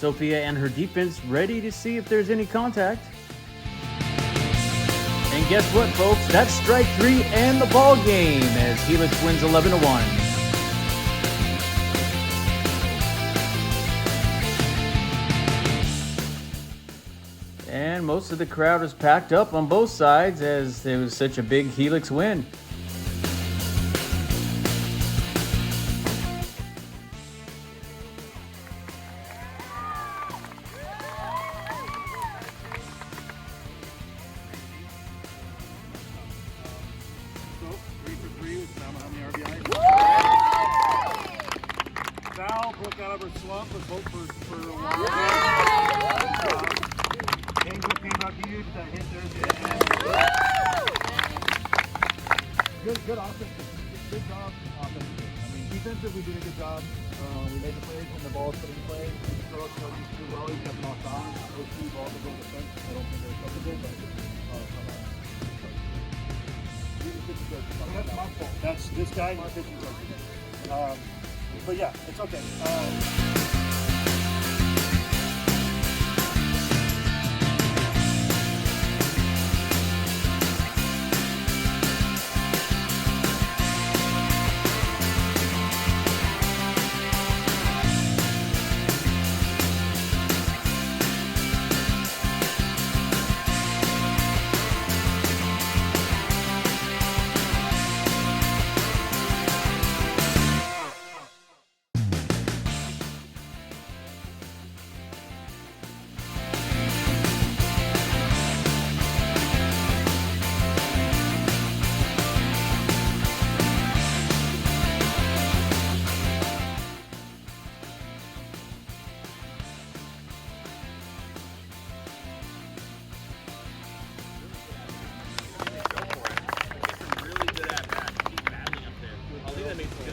Sophia and her defense ready to see if there's any contact. And guess what, folks? That's strike 3 and the ball game as Helix wins 11-1. And most of the crowd is packed up on both sides as it was such a big Helix win. Val broke out of her slump and vote for a while. Angel came out huge, that hit there. Good offense. Good job offensively. I mean, defensively, we did a good job. We made the plays when the ball was put in play. Throw it too well, you have knocked on. Those two balls will go to defense. I don't think they're acceptable, but that's my fault. That's this guy, my pitching coach. But yeah, it's okay.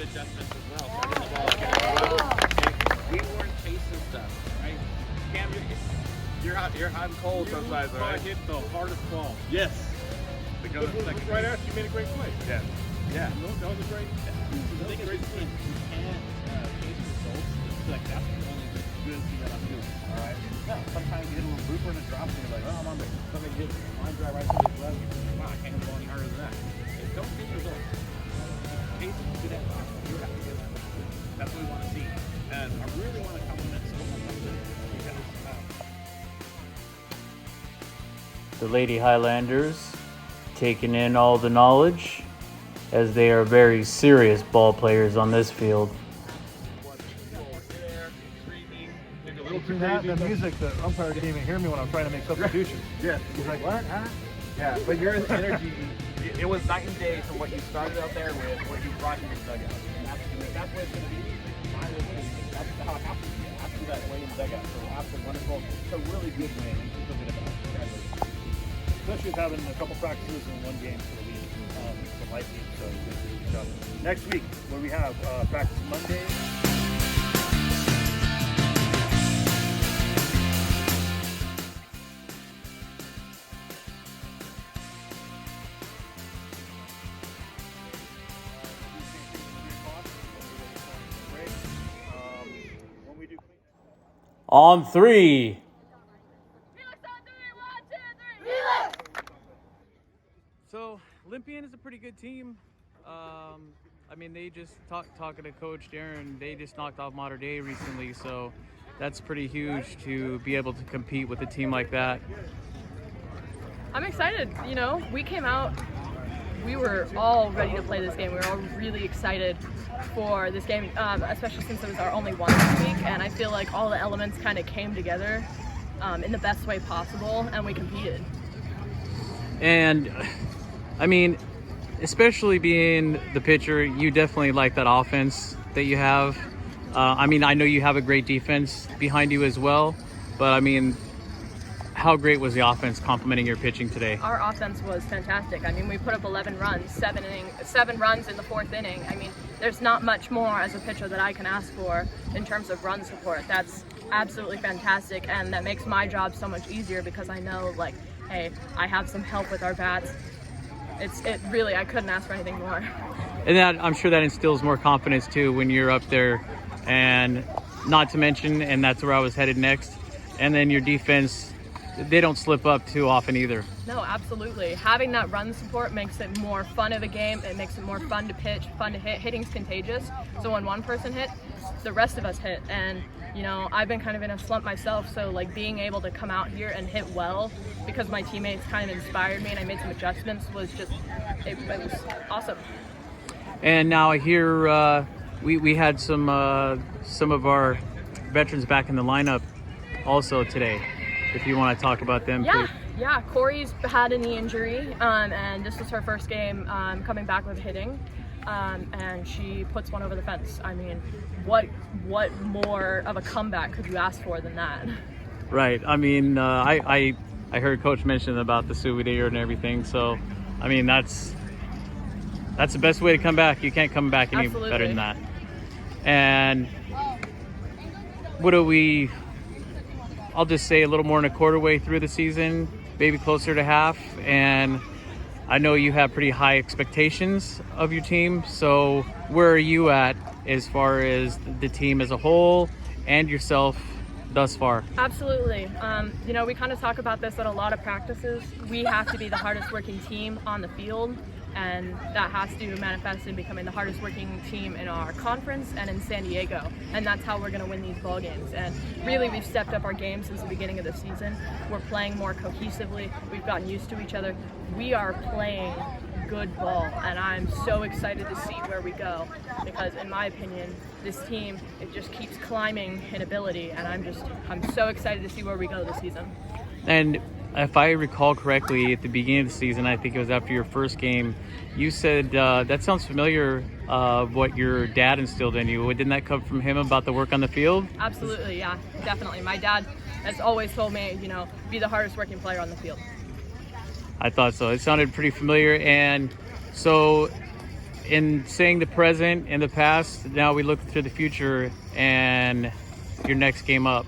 Adjustments as well. We weren't chasing stuff, right? Cam, you're hot and cold sometimes, right? Hit the hardest ball. Yes. Because right after you made a great play. Yeah. Yeah. That was a great. The thing is, you can't chase results. Like that's the only good thing that I'm doing. All right. No, sometimes you hit a little blooper and it drops, and you're like, oh, I'm on the something hit line drive right to the left. Wow, I can't go any harder than that. Don't chase results. Chase to that box. That's what we want to see. And I really want to compliment someone because The Lady Highlanders taking in all the knowledge as they are very serious ball players on this field. The music, the umpire didn't even hear me when I was trying to make substitutions. Yeah. He's like, what? Huh? Yeah, but your energy, it was night and day from what you started out there with what you brought in your dugout. And that's what it's going to be. That's how it has to be. It has to be that way in the dugout. So absolutely wonderful. It's a really good win. You feel good about it. Congratulations. Especially with having a couple practices in one game for the week. It's a light week, so good job. Next week, what do we have? Practice Monday. On 3. So Olympian is a pretty good team. I mean, they just talking to Coach Darren, they just knocked off Mater Dei recently, so that's pretty huge to be able to compete with a team like that. I'm excited. You know, we came out, we were all ready to play this game. We were all really excited for this game, especially since it was our only one this week, and I feel like all the elements kind of came together in the best way possible, and we competed. And I mean, especially being the pitcher, you definitely like that offense that you have. I mean, I know you have a great defense behind you as well, but I mean, how great was the offense complementing your pitching today? Our offense was fantastic. I mean, we put up 11 runs, seven runs in the fourth inning. I mean, there's not much more as a pitcher that I can ask for in terms of run support. That's absolutely fantastic, and that makes my job so much easier because I know, like, hey, I have some help with our bats. It really, I couldn't ask for anything more. And that, I'm sure that instills more confidence too when you're up there and not to mention, and that's where I was headed next. And then your defense, they don't slip up too often either. No, absolutely. Having that run support makes it more fun of a game. It makes it more fun to pitch, fun to hit. Hitting's contagious. So when one person hits, the rest of us hit. And, you know, I've been kind of in a slump myself. So, like, being able to come out here and hit well because my teammates kind of inspired me and I made some adjustments was just, it was awesome. And now I hear we had some of our veterans back in the lineup also today. If you want to talk about them, yeah, please. Yeah. Corey's had a knee injury, and this was her first game coming back with hitting, and she puts one over the fence. I mean, what more of a comeback could you ask for than that? Right. I mean, I heard Coach mention about the souvenir and everything. So, I mean, that's the best way to come back. You can't come back any Absolutely. better than that. And what do we? I'll just say a little more than a quarter way through the season, maybe closer to half. And I know you have pretty high expectations of your team. So where are you at as far as the team as a whole and yourself thus far? Absolutely. You know, we kind of talk about this at a lot of practices. We have to be the hardest working team on the field, and that has to manifest in becoming the hardest working team in our conference and in San Diego. And that's how we're going to win these ball games. And really, we've stepped up our game since the beginning of the season. We're playing more cohesively. We've gotten used to each other. We are playing good ball, and I'm so excited to see where we go because, in my opinion, this team, it just keeps climbing in ability, and I'm so excited to see where we go this season. And if I recall correctly, at the beginning of the season, I think it was after your first game, you said that sounds familiar. What your dad instilled in you. Didn't that come from him about the work on the field? Absolutely, yeah, definitely. My dad has always told me, you know, be the hardest working player on the field. I thought so. It sounded pretty familiar. And so, in saying the present and the past, now we look to the future and your next game up.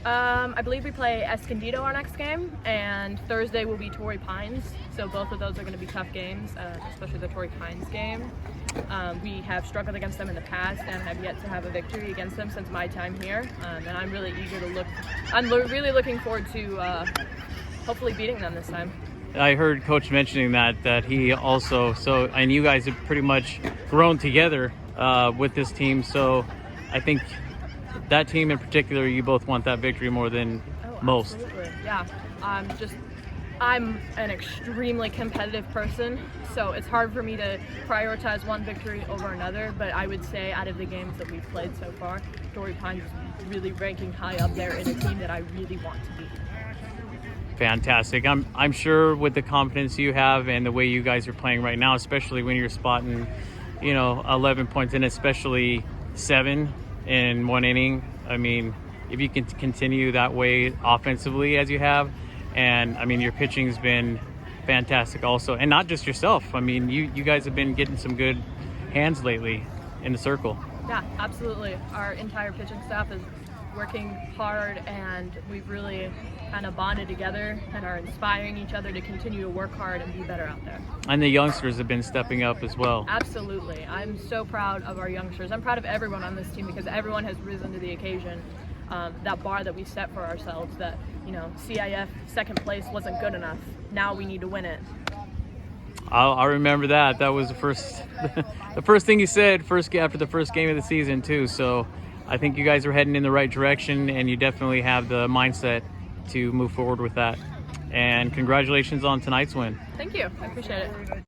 I believe we play Escondido our next game, and Thursday will be Torrey Pines. So both of those are going to be tough games, especially the Torrey Pines game. We have struggled against them in the past and have yet to have a victory against them since my time here. And I'm really eager to look. I'm really looking forward to hopefully beating them this time. I heard Coach mentioning that he also and you guys have pretty much grown together with this team. So I think that team in particular, you both want that victory more than most. Absolutely. Yeah. I'm an extremely competitive person, so it's hard for me to prioritize one victory over another, but I would say out of the games that we've played so far, Torrey Pines is really ranking high up there in a team that I really want to beat. Fantastic. I'm sure with the confidence you have and the way you guys are playing right now, especially when you're spotting, 11 points in, especially 7 in one inning. I mean, if you can continue that way offensively as you have, and I mean, your pitching's been fantastic also, and not just yourself. I mean, you guys have been getting some good hands lately in the circle. Yeah, absolutely. Our entire pitching staff is working hard, and we've really kind of bonded together and are inspiring each other to continue to work hard and be better out there. And the youngsters have been stepping up as well. Absolutely. I'm so proud of our youngsters. I'm proud of everyone on this team because everyone has risen to the occasion. That bar that we set for ourselves, that, CIF second place wasn't good enough. Now we need to win it. I'll remember that. That was the first thing you said after the first game of the season too. So I think you guys are heading in the right direction, and you definitely have the mindset to move forward with that. And congratulations on tonight's win. Thank you. I appreciate it.